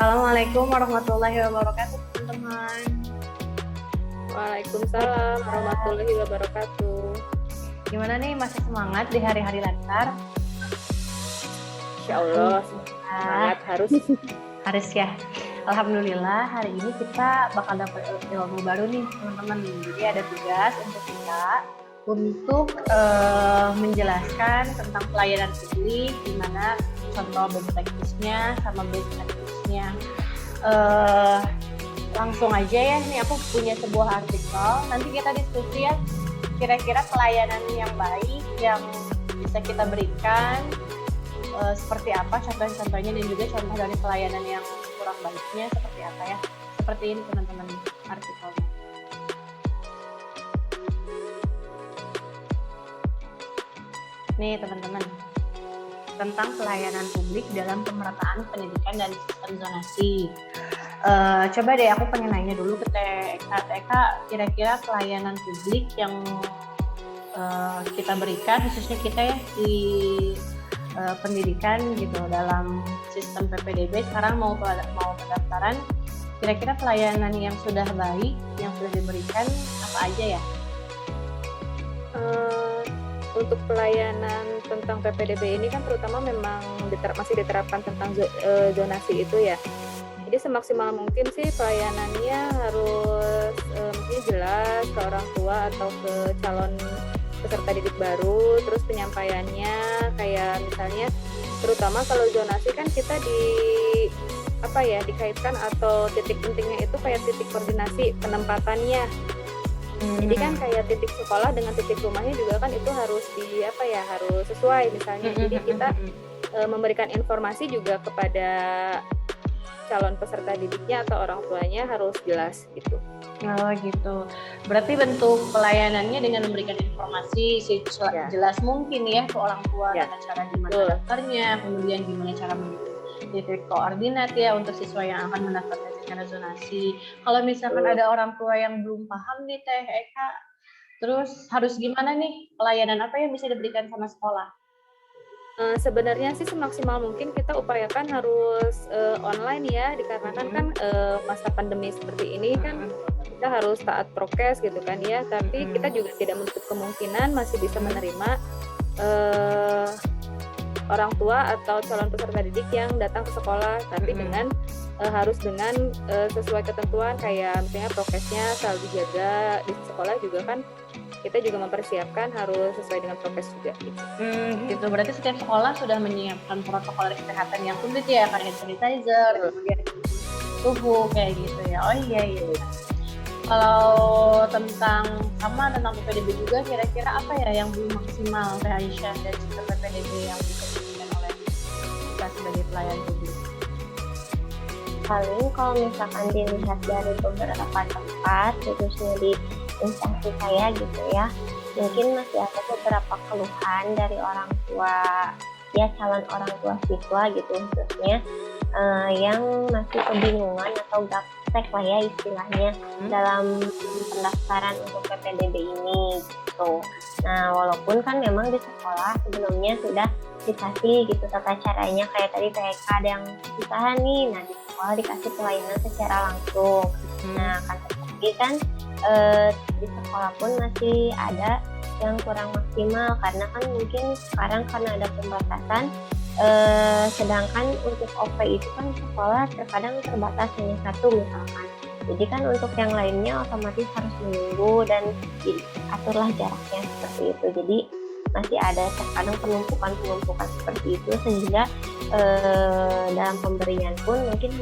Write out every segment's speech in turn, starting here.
Assalamualaikum warahmatullahi wabarakatuh, teman-teman. Waalaikumsalam warahmatullahi wabarakatuh. Gimana nih, masih semangat di hari-hari lancar? Insya Allah semangat harus ya. Alhamdulillah, hari ini kita bakal dapat ilmu baru nih, teman-teman. Jadi ada tugas untuk kita untuk menjelaskan tentang pelayanan publik, gimana contoh best practice-nya sama best practice-nya. Langsung aja ya, nih aku punya sebuah artikel, nanti kita diskusi ya, kira-kira pelayanan yang baik yang bisa kita berikan seperti apa contoh-contohnya, dan juga contoh dari pelayanan yang kurang baiknya seperti apa ya. Seperti ini teman-teman artikelnya. Nih teman-teman, tentang pelayanan publik dalam pemerataan pendidikan dan sistem zonasi. Coba deh aku pengen nanya dulu ke TK, kira-kira pelayanan publik yang kita berikan, khususnya kita ya di pendidikan gitu dalam sistem PPDB sekarang mau pendaftaran, kira-kira pelayanan yang sudah baik yang sudah diberikan apa aja ya? Untuk pelayanan tentang PPDB ini kan terutama memang masih diterapkan tentang zonasi itu ya. Jadi semaksimal mungkin sih pelayanannya harus mungkin jelas ke orang tua atau ke calon peserta didik baru. Terus penyampaiannya kayak misalnya, terutama kalau zonasi kan kita dikaitkan atau titik pentingnya itu kayak titik koordinasi penempatannya. Jadi kan kayak titik sekolah dengan titik rumahnya juga kan itu harus harus sesuai misalnya. Jadi kita memberikan informasi juga kepada calon peserta didiknya atau orang tuanya harus jelas gitu. Oh gitu. Berarti bentuk pelayanannya dengan memberikan informasi jelas mungkin ya ke orang tua, dengan cara gimana daftarnya, kemudian gimana cara titik koordinat ya untuk siswa yang akan mendaftarkan secara zonasi. Kalau misalkan ada orang tua yang belum paham nih Teh Eka, terus harus gimana nih, pelayanan apa yang bisa diberikan sama sekolah? Sebenarnya sih semaksimal mungkin kita upayakan harus online ya, dikarenakan kan masa pandemi seperti ini kan kita harus taat prokes gitu kan ya. Tapi kita juga tidak menutup kemungkinan masih bisa menerima orang tua atau calon peserta didik yang datang ke sekolah, tapi dengan harus dengan sesuai ketentuan kayak misalnya prokesnya selalu dijaga. Di sekolah juga kan kita juga mempersiapkan harus sesuai dengan prokes juga gitu. Gitu. Berarti setiap sekolah sudah menyiapkan protokol kesehatan yang sulit ya, kayak sanitizer, kemudian suhu kayak gitu ya. Oh iya. Kalau tentang PPDB juga, kira-kira apa ya yang belum maksimal Teh Aisyah dari sistem PPDB yang diberikan oleh kita sebagai pelayan publik? Paling kalau misalkan dilihat dari beberapa tempat, khususnya di instansi saya gitu ya, mungkin masih ada beberapa keluhan dari orang tua ya, calon orang tua siswa gitu khususnya yang masih kebingungan atau gaptek lah ya istilahnya dalam pendaftaran untuk PPDB ini gitu. Nah walaupun kan memang di sekolah sebelumnya sudah dikasih gitu tata caranya, kayak tadi TK ada yang kesusahan nih, nah di sekolah dikasih pelayanan secara langsung. Nah kan tadi kan di sekolah pun masih ada yang kurang maksimal karena kan mungkin sekarang karena ada pembatasan, sedangkan untuk OP itu kan sekolah terkadang terbatas hanya satu misalkan. Jadi kan untuk yang lainnya otomatis harus menunggu dan diaturlah jaraknya seperti itu. Jadi masih ada terkadang penumpukan seperti itu, sehingga dalam pemberian pun mungkin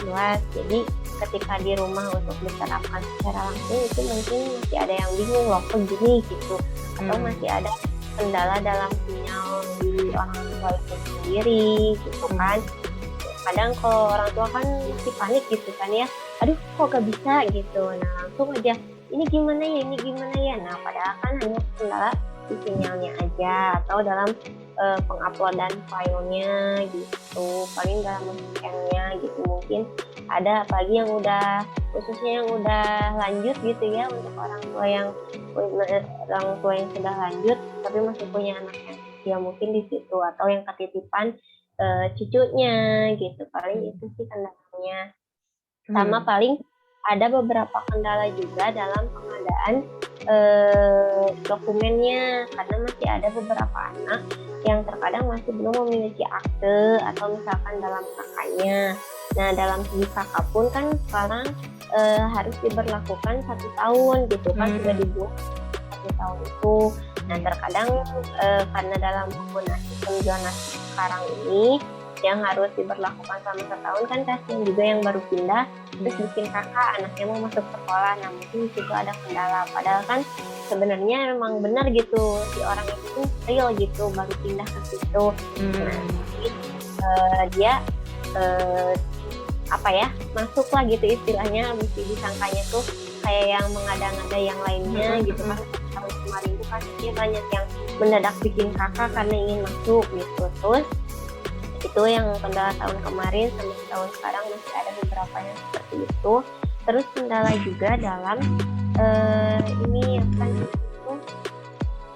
luas. Jadi ketika di rumah untuk diterapkan secara langsung itu mungkin masih ada yang bingung loh kok gini gitu, atau masih ada kendala dalam sinyal di orang tua itu sendiri gitu kan. Kadang kalau orang tua kan masih panik gitu kan ya, aduh kok gak bisa gitu, nah langsung aja ini gimana ya, nah padahal kan hanya kendala di sinyalnya aja atau dalam penguploadan filenya gitu, paling dalam men-scan-nya gitu. Mungkin ada apalagi yang udah khususnya yang udah lanjut gitu ya, untuk orang tua yang sudah lanjut tapi masih punya anak yang ya mungkin di situ, atau yang ketitipan cucunya gitu. Paling itu sih kendalanya. Sama paling ada beberapa kendala juga dalam pengadaan dokumennya, karena masih ada beberapa anak yang terkadang masih belum memiliki akte atau misalkan dalam kakaknya. Nah, dalam segi kakak pun kan sekarang harus diberlakukan 1 tahun gitu kan, sudah dibuat 1 tahun itu. Nah, terkadang karena dalam penggunaan sistem zonasi sekarang ini yang harus diberlakukan selama 1 tahun kan, kasihan juga yang baru pindah terus bikin kakak anaknya mau masuk sekolah. Nah, mungkin di situ ada kendala, padahal kan sebenarnya memang benar gitu si orang itu real gitu baru pindah ke situ. Nah, jadi dia masuk lah gitu istilahnya, mesti disangkanya tuh kayak yang mengada-ngada yang lainnya gitu kan. Tahun kemarin tuh kan banyak yang mendadak bikin kakak karena ingin masuk gitu. Terus itu yang kendala tahun kemarin sampai tahun sekarang masih ada beberapa yang seperti itu. Terus kendala juga dalam ini kan itu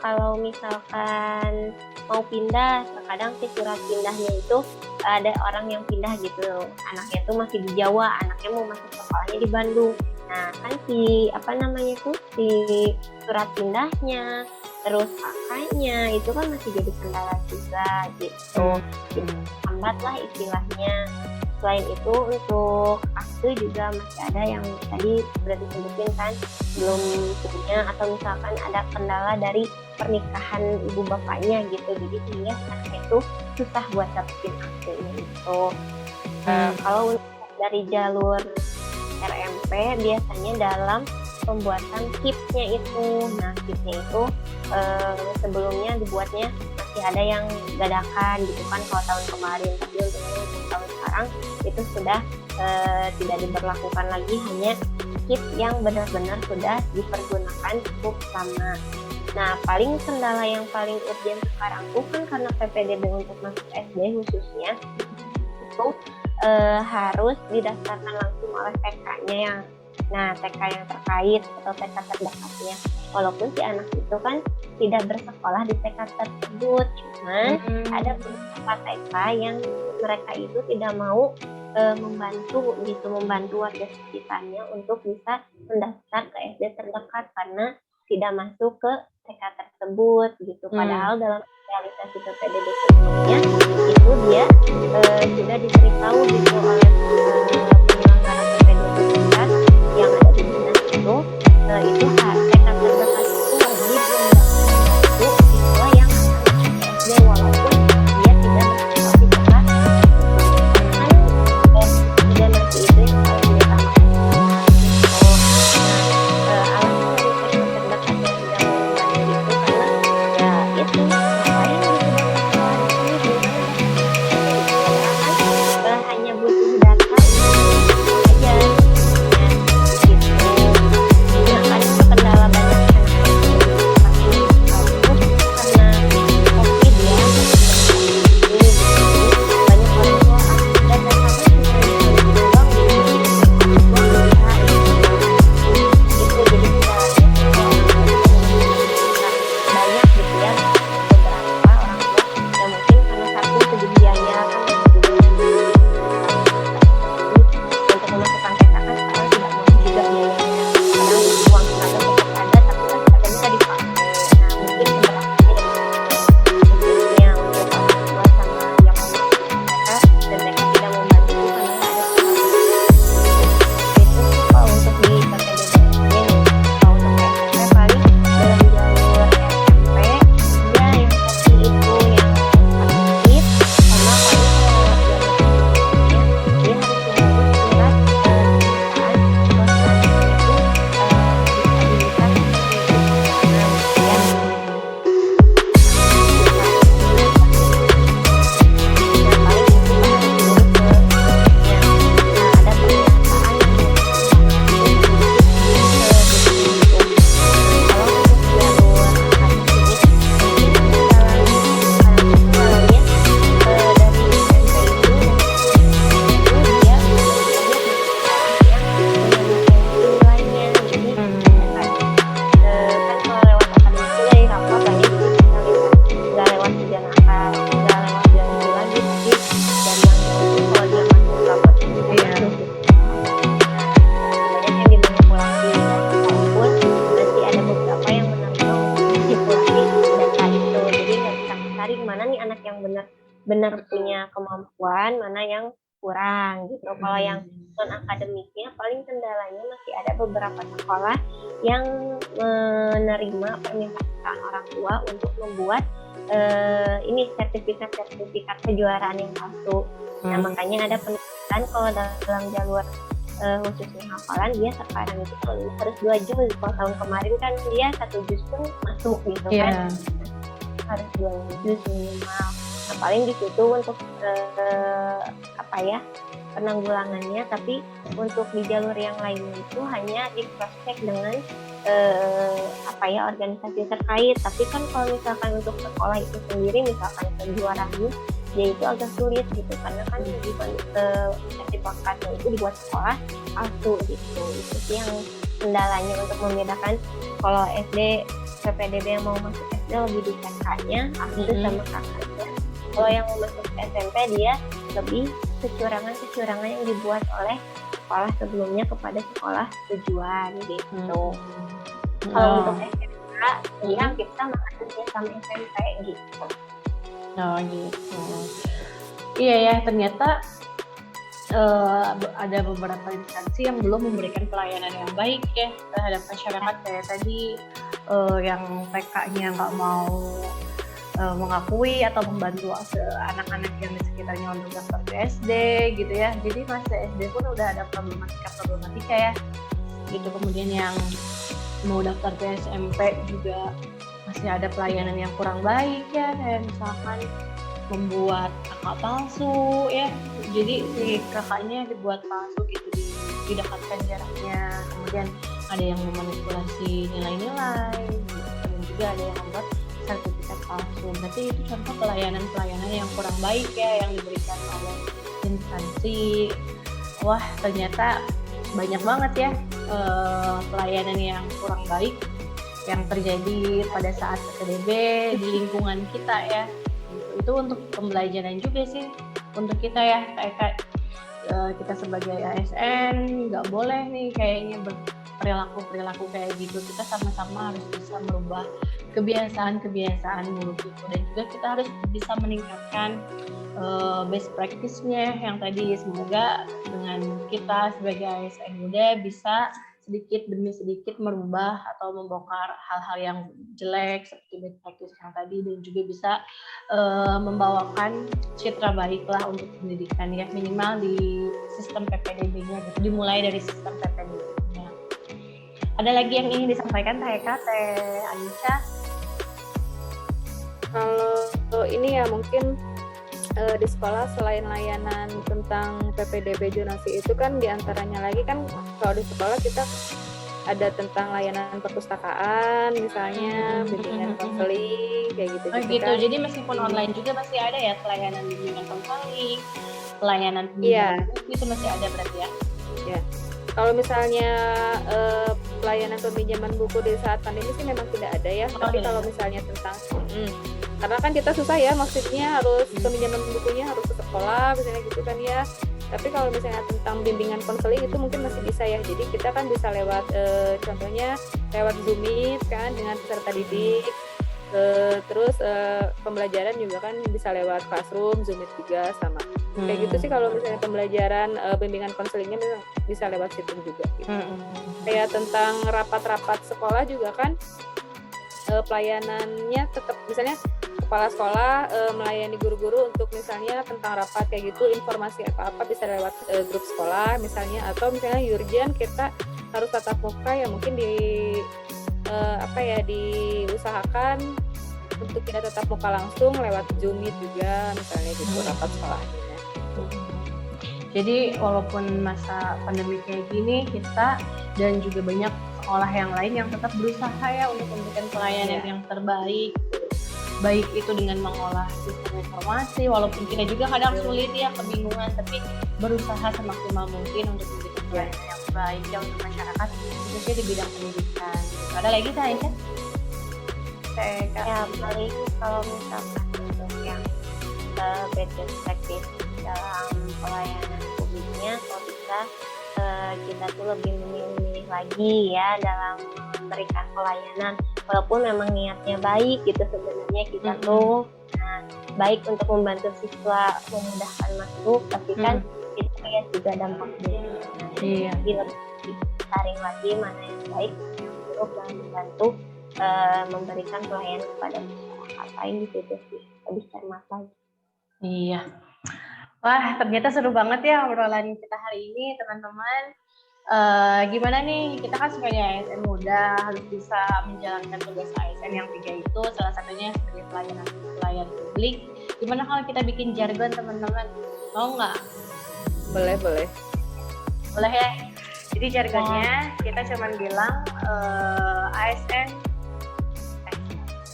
kalau misalkan mau pindah, terkadang si surat pindahnya itu ada orang yang pindah gitu, anaknya tuh masih di Jawa, anaknya mau masuk sekolahnya di Bandung. Nah, kan si surat pindahnya terus kakaknya itu kan masih jadi kendala juga gitu. Jadi lambat lah istilahnya. Selain itu untuk akte juga masih ada yang tadi berarti sebutin kan belum punya, atau misalkan ada kendala dari pernikahan ibu bapaknya gitu, jadi sehingga anaknya itu susah buat dapetin aktenya gitu. Kalau dari jalur RMP biasanya dalam pembuatan KIP-nya itu. Nah, KIP-nya itu sebelumnya dibuatnya masih ada yang dadakan gitu kan kalau tahun kemarin, tapi untuk tahun sekarang itu sudah tidak diberlakukan lagi, hanya KIP yang benar-benar sudah dipergunakan cukup lama. Nah, paling kendala yang paling urgent sekarang tuh kan karena PPDB untuk masuk SD khususnya itu harus didaftarkan langsung oleh TK-nya yang TK yang terkait atau TK terdekatnya. Walaupun si anak itu kan tidak bersekolah di TK tersebut, cuman ada beberapa TK yang mereka itu tidak mau membantu warga sekitarnya untuk bisa mendaftar ke SD terdekat karena tidak masuk ke TK tersebut gitu. Padahal dalam realisasi PPDB sebelumnya itu dia sudah diberitahu gitu oleh penyelenggara PPDB pusat yang ada di dinas itu TK terdekat itu wajib membantu siswa yang akan masuk SD walaupun dia tidak bersekolah di TK dan nanti itu yang paling diutamakan hanya butuh data benar punya kemampuan, mana yang kurang gitu. Kalau yang non akademiknya paling kendalanya masih ada beberapa sekolah yang menerima permintaan orang tua untuk membuat ini sertifikat kejuaraan yang palsu. Nah makanya ada penelitian kalau dalam jalur khususnya hafalan dia sekarang itu harus 2 juz. Kalau tahun kemarin kan dia 1 juz pun masuk gitu kan, harus 2 juz minimal. Nah paling di situ untuk penanggulangannya, tapi untuk di jalur yang lainnya itu hanya di cross check dengan organisasi terkait. Tapi kan kalau misalkan untuk sekolah itu sendiri, misalkan kejuaraannya dia itu agak sulit gitu, karena kan sertifikatnya itu dibuat sekolah palsu gitu. Itu sih yang kendalanya untuk membedakan kalau SD PPDB yang mau masuk SD lebih di kakaknya, aku sama kakaknya. Kalau yang mau masuk SMP dia lebih kecurangan yang dibuat oleh sekolah sebelumnya kepada sekolah tujuan gitu. Kalau untuk SMK dia kita makanya sama SMP gitu. Oh gitu. Iya ya, ternyata ada beberapa instansi yang belum memberikan pelayanan yang baik ya terhadap masyarakat, kayak tadi yang TK-nya nggak mau mengakui atau membantu anak-anak yang di sekitarnya untuk daftar ke SD gitu ya. Jadi masih SD pun udah ada problematika ya gitu. Kemudian yang mau daftar ke SMP juga masih ada pelayanan yang kurang baik ya, kayak misalkan membuat kakak palsu ya. Jadi si kakaknya dibuat palsu gitu, didekatkan jaraknya. Kemudian ada yang memanipulasi nilai-nilai gitu. Dan juga ada yang membuat sertifikat palsu. Berarti itu contoh pelayanan yang kurang baik ya yang diberikan oleh instansi. Wah, ternyata banyak banget ya pelayanan yang kurang baik yang terjadi pada saat PPDB di lingkungan kita ya. Itu untuk pembelajaran juga sih untuk kita ya, kayak kita sebagai ASN nggak boleh nih kayaknya perilaku kayak gitu. Kita sama-sama harus bisa merubah kebiasaan buruk itu, dan juga kita harus bisa meningkatkan best practice-nya yang tadi. Semoga dengan kita sebagai ASN muda bisa sedikit demi sedikit merubah atau membongkar hal-hal yang jelek seperti best practice yang tadi, dan juga bisa membawakan citra baik lah untuk pendidikan ya, minimal di sistem PPDB-nya gitu. Dimulai dari sistem PPDB-nya. Ada lagi yang ingin disampaikan Teh Aisyah? Kalau ini ya mungkin di sekolah selain layanan tentang PPDB zonasi itu kan diantaranya lagi kan, kalau di sekolah kita ada tentang layanan perpustakaan misalnya, bimbingan konseling kayak gitu. Oh gitu, jadi meskipun online juga masih ada ya pelayanan bimbingan konseling, pelayanan bimbingan buku itu masih ada berarti ya? Ya. Kalau misalnya pelayanan peminjaman buku di saat pandemi sih memang tidak ada ya. Tapi kalau misalnya tentang karena kan kita susah ya, maksudnya harus peminjaman bukunya harus ke sekolah misalnya gitu kan ya. Tapi kalau misalnya tentang bimbingan konseling itu mungkin masih bisa ya. Jadi kita kan bisa lewat contohnya lewat Zoom Meet kan dengan peserta didik. Terus pembelajaran juga kan bisa lewat Classroom, Zoom Meet juga sama. Kayak gitu sih kalau misalnya pembelajaran bimbingan konselingnya bisa lewat situ juga gitu. Kayak tentang rapat-rapat sekolah juga kan pelayanannya tetap, misalnya kepala sekolah melayani guru-guru untuk misalnya tentang rapat kayak gitu, informasi apa-apa bisa lewat grup sekolah misalnya, atau misalnya Yurjen kita harus tatap muka ya mungkin diusahakan untuk tidak tatap muka langsung lewat Zoom Meet juga misalnya gitu rapat sekolahnya. Jadi walaupun masa pandemi kayak gini, kita dan juga banyak sekolah yang lain yang tetap berusaha ya untuk memberikan pelayanan yang terbaik, baik itu dengan mengolah sistem informasi, walaupun kita juga kadang sulit ya, kebingungan, tapi berusaha semaksimal mungkin untuk memberikan pelayanan yang baik ya untuk masyarakat, khususnya di bidang pendidikan. Ada lagi Kak Aisyah? Ya paling kalau misalkan untuk yang best practice dalam pelayanan publiknya, kalau bisa kita tuh lebih memilih lagi ya dalam memberikan pelayanan, walaupun memang niatnya baik gitu sebenarnya kita tuh. Nah, baik untuk membantu siswa memudahkan masuk, tapi kan kita lihat juga dampak buruknya. Iya. Jadi lebih saring lagi mana yang baik, yang buruk, dan membantu memberikan pelayanan kepada masyarakat lain gitu sih, lebih cermat lagi. Iya. Wah, ternyata seru banget ya obrolan kita hari ini, teman-teman. Gimana nih, kita kan sebagai ASN muda harus bisa menjalankan tugas ASN yang 3 itu, salah satunya sebagai pelayan publik. Gimana kalau kita bikin jargon, teman-teman? Mau nggak? Boleh. Boleh ya? Jadi jargonnya kita cuman bilang ASN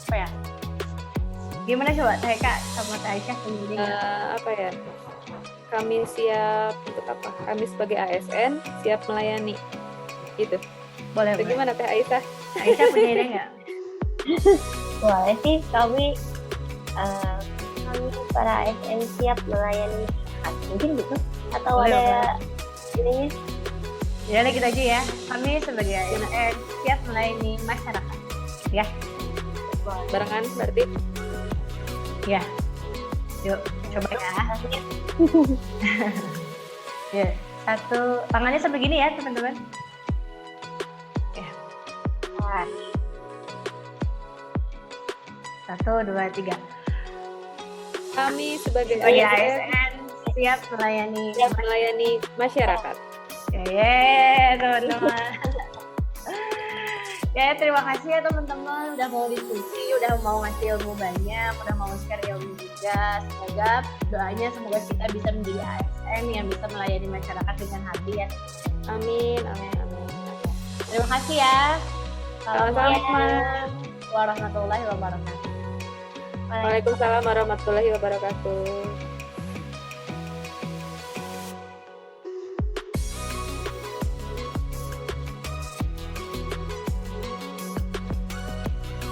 apa ya? Gimana coba Teh Kak sama Teh Aisyah sendiri? Apa ya? Kami siap untuk apa? Kami sebagai ASN siap melayani. Gitu. Boleh. Gimana Teh Aisyah? Aisyah punya ide nggak? Boleh sih, kami para ASN siap melayani masyarakat, mungkin gitu, atau Boleh, ada ininya. Ya udah gitu aja ya. Kami sebagai ASN siap melayani masyarakat. Ya. Barengan berarti? Ya. Yuk, coba ya. Ya, satu tangannya sebegini ya, teman-teman. Ya. Wah, 1, 2, 3. Kami sebagai Sebagai ASN ASN siap melayani. siap melayani masyarakat. Ya, teman-teman. Ya, terima kasih ya teman-teman udah mau diskusi, udah mau ngasih ilmu banyak, udah mau share ilmu juga. Semoga doanya semoga kita bisa menjadi ASN yang bisa melayani masyarakat dengan hati ya. Amin. Terima kasih ya. Sama-sama. Warahmatullahi wabarakatuh. Waalaikumsalam warahmatullahi wabarakatuh.